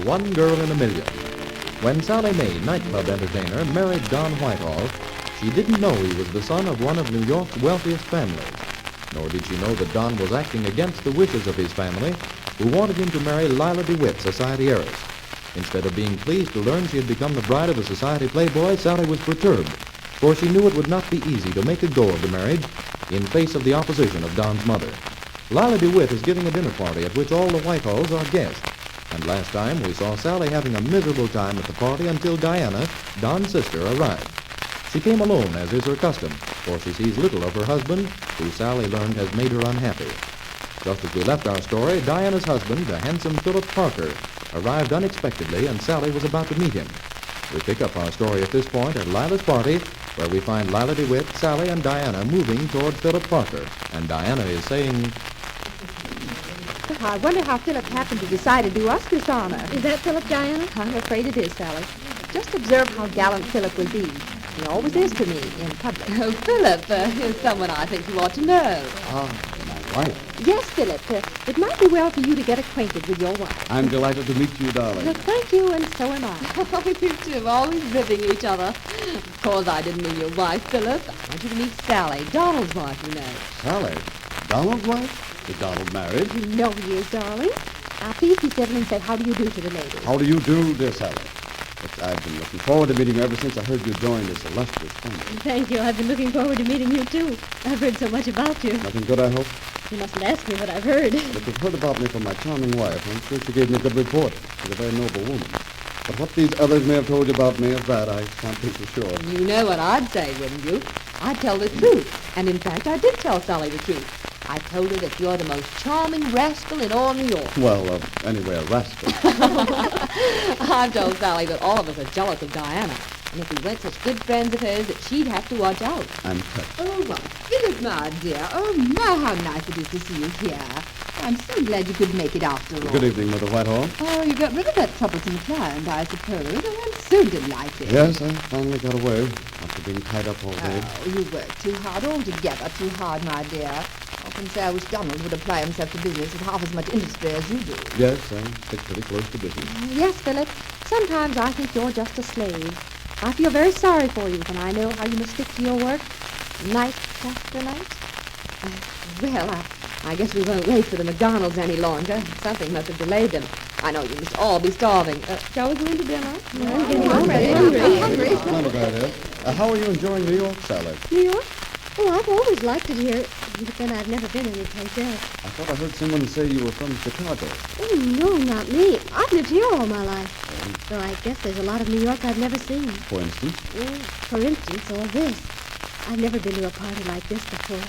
One Girl in a Million. When Sally Mae, nightclub entertainer, married Don Whitehall, she didn't know he was the son of one of New York's wealthiest families. Nor did she know that Don was acting against the wishes of his family, who wanted him to marry Lila DeWitt, society heiress. Instead of being pleased to learn she had become the bride of a society playboy, Sally was perturbed, for she knew it would not be easy to make a go of the marriage in face of the opposition of Don's mother. Lila DeWitt is giving a dinner party at which all the Whitehalls are guests. And last time we saw Sally having a miserable time at the party until Dianna, Don's sister, arrived. She came alone, as is her custom, for she sees little of her husband, who Sally learned has made her unhappy. Just as we left our story, Diana's husband, the handsome Philip Parker, arrived unexpectedly, and Sally was about to meet him. We pick up our story at this point at Lila's party, where we find Lila DeWitt, Sally, and Dianna moving toward Philip Parker. And Dianna is saying, I wonder how Philip happened to decide to do us this honor. Is that Philip, Diana? I'm afraid it is, Sally. Just observe how gallant Philip will be. He always is to me in public. Oh, Philip, here's someone I think you ought to know. My wife. Yes, Philip. It might be well for you to get acquainted with your wife. I'm delighted to meet you, darling. Thank you, and so am I. Oh, you two are always ribbing each other. Of course, I didn't mean your wife, Philip. I want you to meet Sally, Donald's wife, you know. Sally? Donald's wife? Is Donald married? You know he is, darling. Now, please be civil and say, how do you do to the ladies? How do you do, dear Sally? I've been looking forward to meeting you ever since I heard you join this illustrious family. Thank you. I've been looking forward to meeting you, too. I've heard so much about you. Nothing good, I hope? You mustn't ask me what I've heard. But if you've heard about me from my charming wife, I'm sure she gave me a good report. She's a very noble woman. But what these others may have told you about me, of that I can't be for sure. You know what I'd say, wouldn't you? I'd tell the truth. And in fact, I did tell Sally the truth. I told her that you're the most charming rascal in all New York. Well, anyway, a rascal. I've told Sally that all of us are jealous of Diana. And if we weren't such good friends of hers, that she'd have to watch out. I'm touched. Oh, well, Philip, my dear. Oh, my, how nice it is to see you here. I'm so glad you could make it after all. Good evening, Mother Whitehall. Oh, you got rid of that troublesome client, I suppose. Oh, I'm so delighted. Yes, I finally got away after being tied up all day. Oh, you work too hard, altogether too hard, my dear. Often say I wish Donald would apply himself to business with half as much industry as you do. Yes, I stick pretty close to business. Yes, Philip. Sometimes I think you're just a slave. I feel very sorry for you when I know how you must stick to your work night after night. Well, I guess we won't wait for the McDonald's any longer. Something must have delayed them. I know you must all be starving. Shall we go into dinner? I'm getting hungry. Not a bad idea. How are you enjoying New York, Sally? New York? Oh, I've always liked it here, but then I've never been anyplace else. I thought I heard someone say you were from Chicago. Oh, no, not me. I've lived here all my life. Though I guess there's a lot of New York I've never seen. For instance? For instance, all this. I've never been to a party like this before.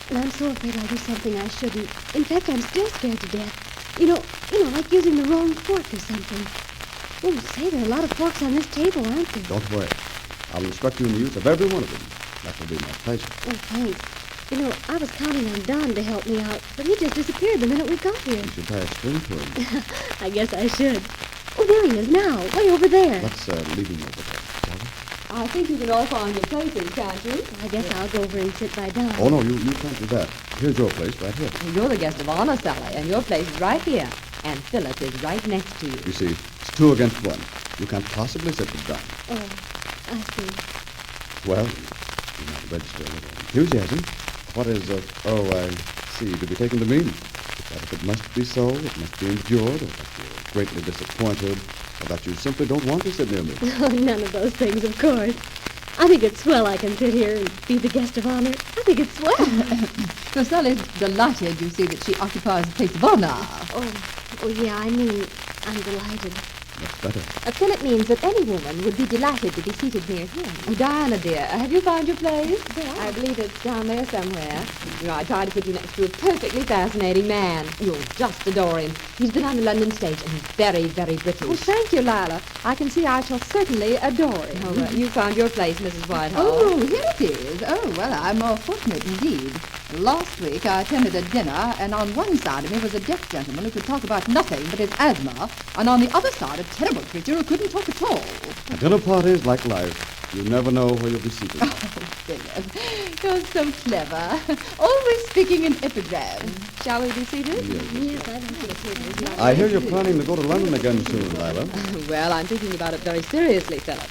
And I'm so afraid I'll do something I shouldn't. In fact, I'm still scared to death. You know, like using the wrong fork or something. Oh, say, there are a lot of forks on this table, aren't there? Don't worry. I'll instruct you in the use of every one of them. That will be my pleasure. Oh, thanks. I was counting on Don to help me out, but he just disappeared the minute we got here. You should tie a string to him. I guess I should. Oh, there he is now, way over there. Let's leave him over there, shall we? I think you can all find your places, can't you? I guess I'll go over and sit by Don. Oh, no, you can't do that. Here's your place, right here. You're the guest of honor, Sally, and your place is right here. And Philip is right next to you. You see, it's 2 against 1. You can't possibly sit with Don. Oh, I see. Well, you might register a little enthusiasm. What is, I see, to be taken to mean? That if it must be so, it must be endured, or that you're greatly disappointed, or that you simply don't want to sit near me. Oh, none of those things, of course. I think it's swell I can sit here and be the guest of honor. I think it's swell. So Sally's delighted, you see, that she occupies the place of honor. Oh, yeah, I mean, I'm delighted. That's better. Philip means that any woman would be delighted to be seated near him. Oh, Diana, dear, have you found your place? Yeah. I believe it's down there somewhere. I tried to put you next to a perfectly fascinating man. You'll just adore him. He's been on the London stage, and he's very, very British. Oh, thank you, Lila. I can see I shall certainly adore him. Oh, you found your place, Mrs. Whitehall. Oh, here it is. Oh, well, I'm more fortunate indeed. Last week I attended a dinner, and on one side of me was a deaf gentleman who could talk about nothing but his asthma, and on the other side a terrible creature who couldn't talk at all. A dinner party is like life. You never know where you'll be seated. Oh, Philip, you're so clever. Always speaking in epigrams. Shall we be seated? Yes, I'd like to see this. I hear you're planning to go to London again soon, Lila. Well, I'm thinking about it very seriously, Philip.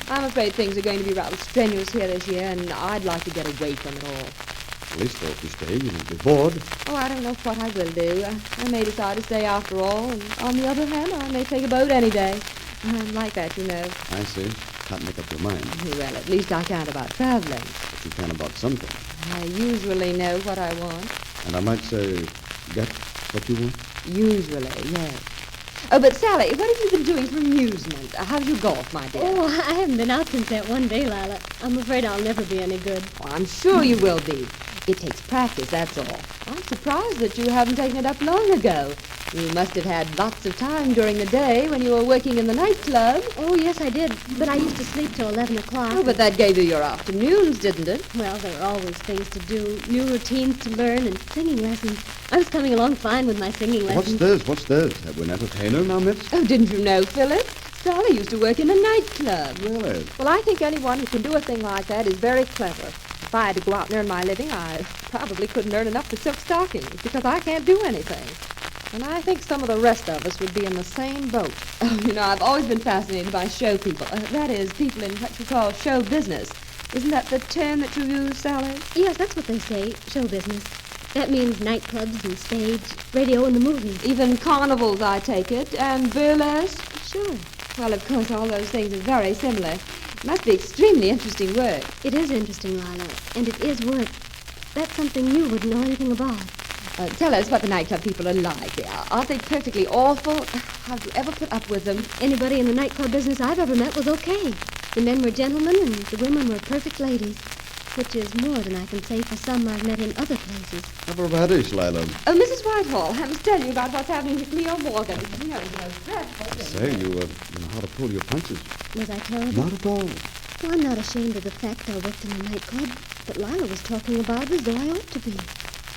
I'm afraid things are going to be rather strenuous here this year, and I'd like to get away from it all. At least if you stay, you won't be bored. Oh, I don't know what I will do. I may decide to stay after all, and on the other hand, I may take a boat any day. I'm like that, you know. I see. Can't make up your mind. Well, at least I can't about traveling. But you can about something. I usually know what I want. And I might say, get what you want. Usually, yes. Oh, but Sally, what have you been doing for amusement? How's your golf, my dear? Oh, I haven't been out since that one day, Lila. I'm afraid I'll never be any good. Oh, I'm sure you will be. It takes practice, that's all. I'm surprised that you haven't taken it up long ago. You must have had lots of time during the day when you were working in the nightclub. Oh, yes, I did. But I used to sleep till 11 o'clock. Oh, but that gave you your afternoons, didn't it? Well, there were always things to do, new routines to learn, and singing lessons. I was coming along fine with my singing lessons. What's this? Have we an entertainer in our midst? Oh, didn't you know, Philip? Sally used to work in a nightclub. Really? Well, I think anyone who can do a thing like that is very clever. If I had to go out and earn my living, I probably couldn't earn enough for silk stockings because I can't do anything. And I think some of the rest of us would be in the same boat. Oh, you know, I've always been fascinated by show people. That is, people in what you call show business. Isn't that the term that you use, Sally? Yes, that's what they say, show business. That means nightclubs and stage, radio and the movies. Even carnivals, I take it, and burlesque? Sure. Well, of course, all those things are very similar. It must be extremely interesting work. It is interesting, Lila, and it is work. That's something you wouldn't know anything about. Tell us what the nightclub people are like. Aren't they perfectly awful? How'd you ever put up with them? Anybody in the nightclub business I've ever met was okay. The men were gentlemen and the women were perfect ladies, which is more than I can say for some I've met in other places. Have a radish, Lila. Oh, Mrs. Whitehall, I must tell you about what's happening to Cleo Morgan. Cleo is the most dreadful thing. Say, you know how to pull your punches. Was I terrible? Not at all. Well, I'm not ashamed of the fact I worked in a nightclub, but Lila was talking about it as though I ought to be.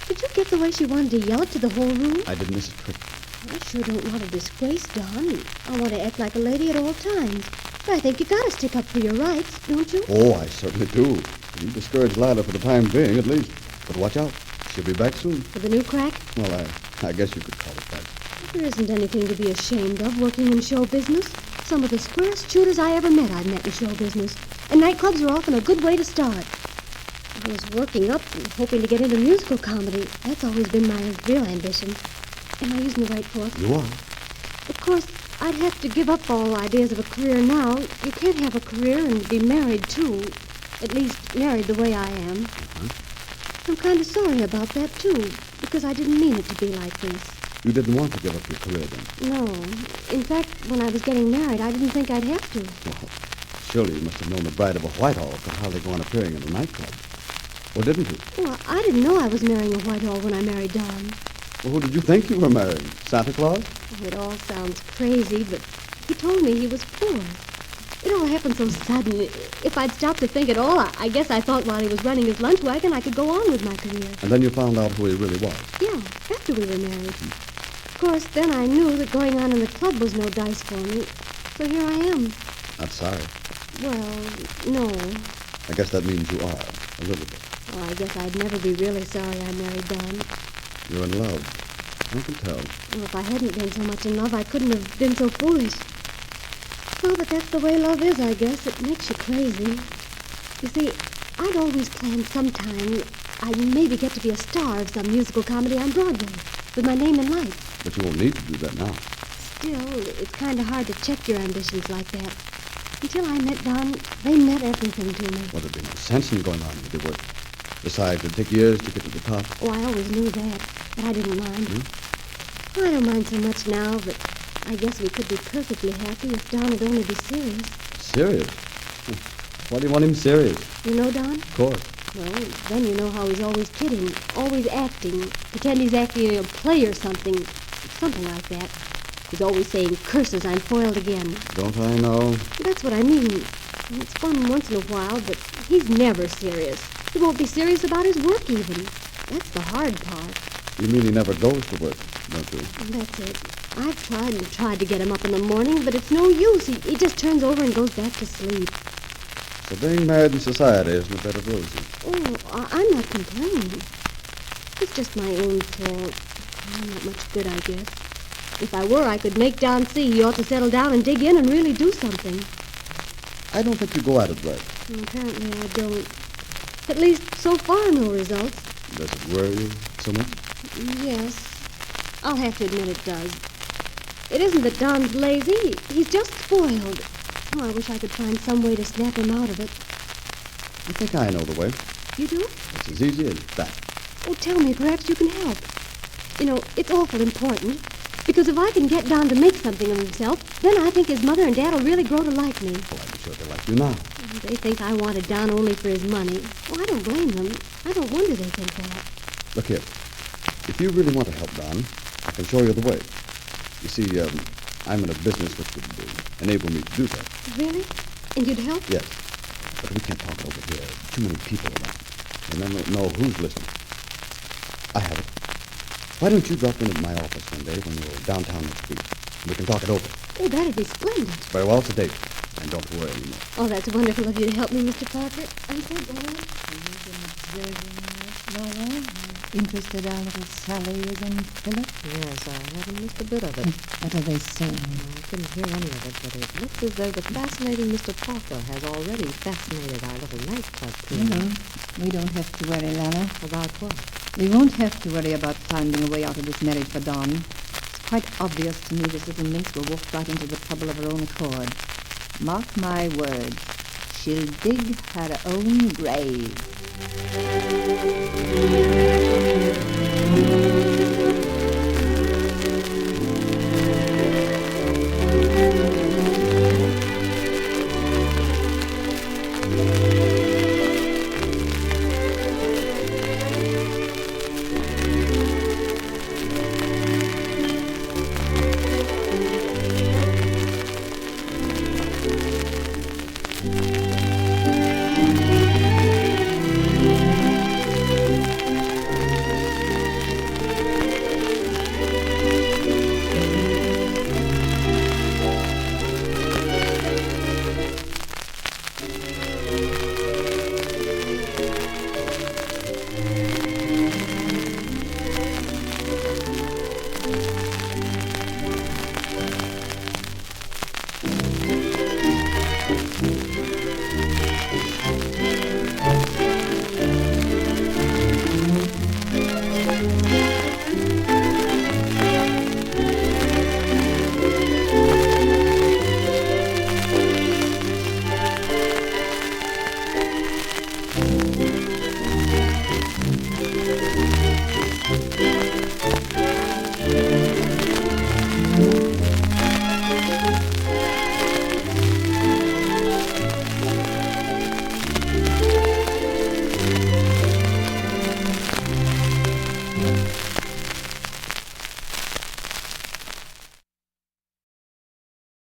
Did you get the way she wanted to yell it to the whole room? I did miss a trick. I sure don't want to disgrace Don. I want to act like a lady at all times. But I think you gotta stick up for your rights, don't you? Oh, I certainly do. You discourage Lila for the time being, at least. But watch out. She'll be back soon. With a new crack? Well, I guess you could call it that. There isn't anything to be ashamed of working in show business. Some of the squarest shooters I ever met I've met in show business. And nightclubs are often a good way to start. I was working up and hoping to get into musical comedy. That's always been my real ambition. Am I using the right fork? You are. Of course, I'd have to give up all ideas of a career now. You can't have a career and be married, too. At least, married the way I am. I'm kind of sorry about that, too, because I didn't mean it to be like this. You didn't want to give up your career then? No. In fact, when I was getting married, I didn't think I'd have to. Well, surely you must have known the bride of a Whitehall could hardly go on appearing in a nightclub. Or didn't you? Well, I didn't know I was marrying a Whitehall when I married Don. Well, who did you think you were marrying? Santa Claus? Oh, it all sounds crazy, but he told me he was poor. It all happened so sudden. If I'd stopped to think at all, I guess I thought while he was running his lunch wagon, I could go on with my career. And then you found out who he really was. Yeah, after we were married. Of course, then I knew that going on in the club was no dice for me. So here I am. Not sorry. Well, no. I guess that means you are, a little bit. Well, I guess I'd never be really sorry I married Don. You're in love. I can tell. Well, if I hadn't been so much in love, I couldn't have been so foolish. Well, but that's the way love is, I guess. It makes you crazy. You see, I'd always planned sometime I'd maybe get to be a star of some musical comedy on Broadway, with my name in lights. But you won't need to do that now. Still, it's kind of hard to check your ambitions like that. Until I met Don, they meant everything to me. Well, there'd be no sense in going on with your work. Besides, it'd take years to get to the top. Oh, I always knew that, but I didn't mind. I don't mind so much now, but I guess we could be perfectly happy if Don would only be serious. Serious? Why do you want him serious? You know Don? Of course. Well, then you know how he's always kidding, always acting. Pretend he's acting in a play or something like that. He's always saying, curses, I'm foiled again. Don't I know? That's what I mean. And it's fun once in a while, but he's never serious. He won't be serious about his work even. That's the hard part. You mean he never goes to work, don't you? That's it. I've tried and tried to get him up in the morning, but it's no use. He just turns over and goes back to sleep. So being married in society isn't a bed of roses. Oh, I'm not complaining. It's just my own fault. I'm not much good, I guess. If I were, I could make Don see he ought to settle down and dig in and really do something. I don't think you go at it right. Well, apparently I don't. At least, so far, no results. Does it worry you so much? Yes. I'll have to admit it does. It isn't that Don's lazy. He's just spoiled. Oh, I wish I could find some way to snap him out of it. I think I know the way. You do? It's as easy as that. Oh, tell me. Perhaps you can help. You know, it's awful important. Because if I can get Don to make something of himself, then I think his mother and Dad will really grow to like me. Well, I'm sure they like you now. They think I wanted Don only for his money. Well, I don't blame them. I don't wonder they think that. Look here. If you really want to help Don, I can show you the way. You see, I'm in a business which would enable me to do that. Really? And you'd help? Yes. But we can't talk it over here. Too many people around. And I don't know who's listening. I have it. Why don't you drop in at my office one day when you're downtown next week? We can talk it over. Oh, that'd be splendid. Very well, it's a date. And don't worry anymore. Oh, that's wonderful of you to help me, Mr. Parker. I'm so glad. You've been observing this, Laura? Interested our little Sally again, Philip? Yes, I haven't missed a bit of it. What are they saying? I couldn't hear any of it, but it looks as though the fascinating Mr. Parker has already fascinated our little nightclub team. We don't have to worry, Lila. About what? We won't have to worry about finding a way out of this marriage for Dawn. It's quite obvious to me this little minx will walk right into the trouble of her own accord. Mark my words, she'll dig her own grave.